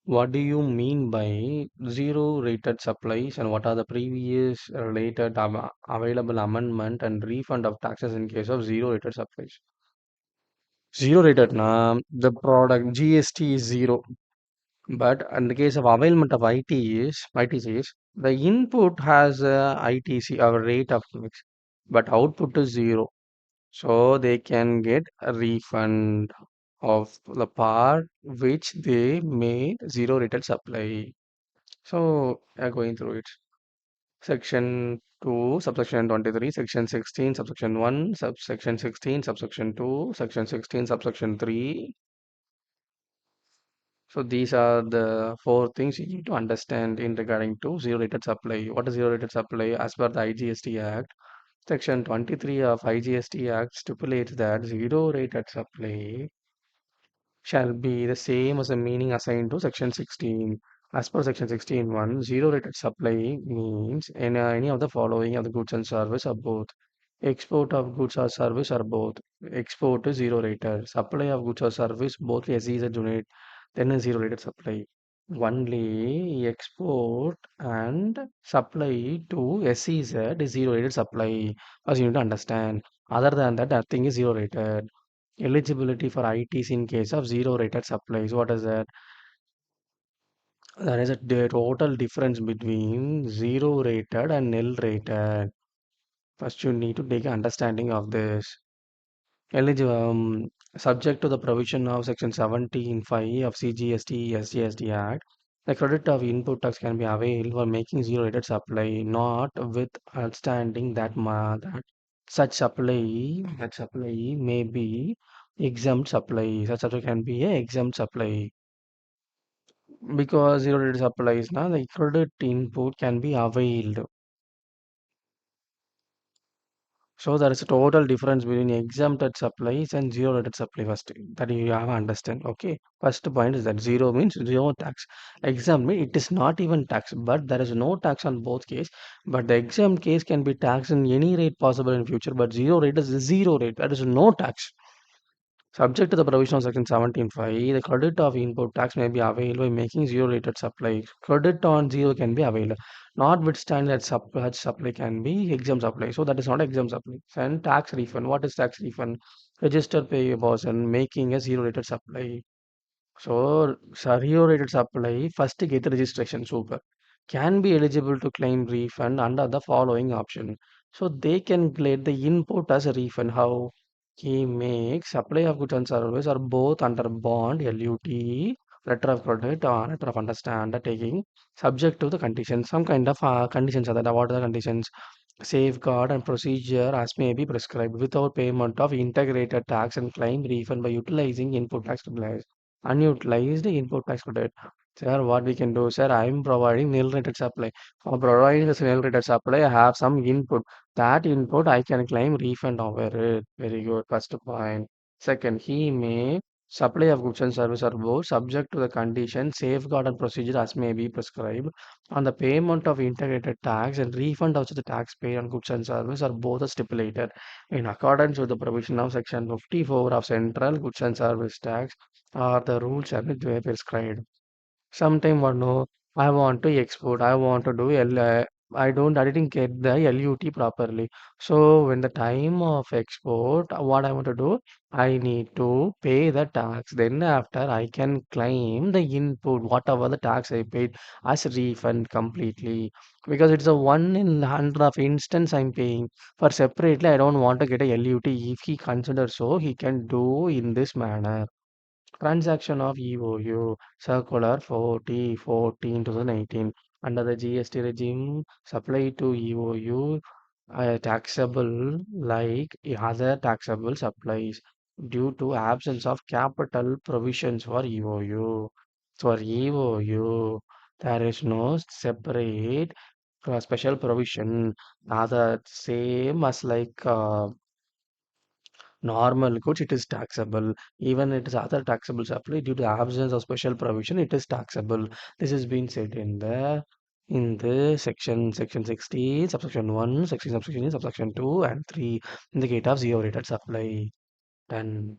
What do you mean by zero rated supplies and what are the previous related available amendment and refund of taxes in case of zero rated supplies? Zero rated na the product GST is zero. But in the case of availment of ITCs, the input has a ITC or rate of mix, but output is zero. So they can get a refund of the part which they made zero rated supply. So going through it. Section 2, subsection 23, section 16, subsection 1, subsection 16, subsection 2, section 16, subsection 3. So these are the four things you need to understand in regarding to zero rated supply. What is zero rated supply? As per the IGST Act, section 23 of IGST Act stipulates that zero rated supply shall be the same as the meaning assigned to section 16. As per section 16.1, zero rated supply means in any of the following of the goods and service or both. Export of goods or service or both. Export is zero rated. Supply of goods or service both SEZ unit, then a zero rated supply. Only export and supply to SEZ is zero rated supply. As you need to understand. Other than that, nothing is zero rated. Eligibility for ITC in case of zero rated supplies. What is that? There is a total difference between zero rated and nil rated. First, you need to take an understanding of this. Eligible, subject to the provision of Section 17(5) of CGST SGST Act, the credit of input tax can be availed for making zero rated supply, not with outstanding that such supply may be exempt supply. Such supply can be a exempt supply because zero rated supplies now the credit input can be availed. So there is a total difference between exempted supplies and zero rated supply first that you have to understand. Okay. First point is that zero means zero tax. Exempt means it is not even tax, but there is no tax on both case. But the exempt case can be taxed in any rate possible in future, but zero rate is zero rate. That is no tax. Subject to the provision of Section 17(5), the credit of input tax may be availed by making zero-rated supply. Credit on zero can be availed. Notwithstanding that such supply can be exempt supply. So that is not exempt supply. And tax refund. What is tax refund? Registered pay person making a zero-rated supply. So zero-rated supply first get registration. Super. Can be eligible to claim refund under the following option. So they can get the input as a refund. How? He makes supply of goods and service are both under bond, LUT, letter of credit or letter of undertaking, subject to the conditions. Some kind of conditions are that. What are the conditions? Safeguard and procedure as may be prescribed without payment of integrated tax and claim refund by utilizing input tax privilege. Unutilized input tax credit. Sir, what we can do, sir, I am providing nil rated supply. For providing this nil rated supply, I have some input. That input I can claim refund over it. Very good. First point. Second, he may supply of goods and service are both subject to the condition, safeguard and procedure as may be prescribed on the payment of integrated tax and refund of the tax paid on goods and service are both stipulated in accordance with the provision of Section 54 of Central Goods and Service Tax or the rules shall be prescribed. Sometime what no, I want to export, I want to do I didn't get the LUT properly. So when the time of export, what I want to do, I need to pay the tax. Then after I can claim the input, whatever the tax I paid as refund completely. Because it's a one in hundred of instance I'm paying. For separately, I don't want to get a LUT. If he considers so, he can do in this manner. Transaction of EOU Circular 40/14/2018 under the GST regime supply to EOU taxable like other taxable supplies due to absence of capital provisions for EOU. For EOU, there is no separate special provision, other same as like normal goods, it is taxable. Even it is other taxable supply due to absence of special provision, it is taxable. This has been said in the section 60, subsection 1, section subsection 2, and 3, in the case of zero rated supply. Done.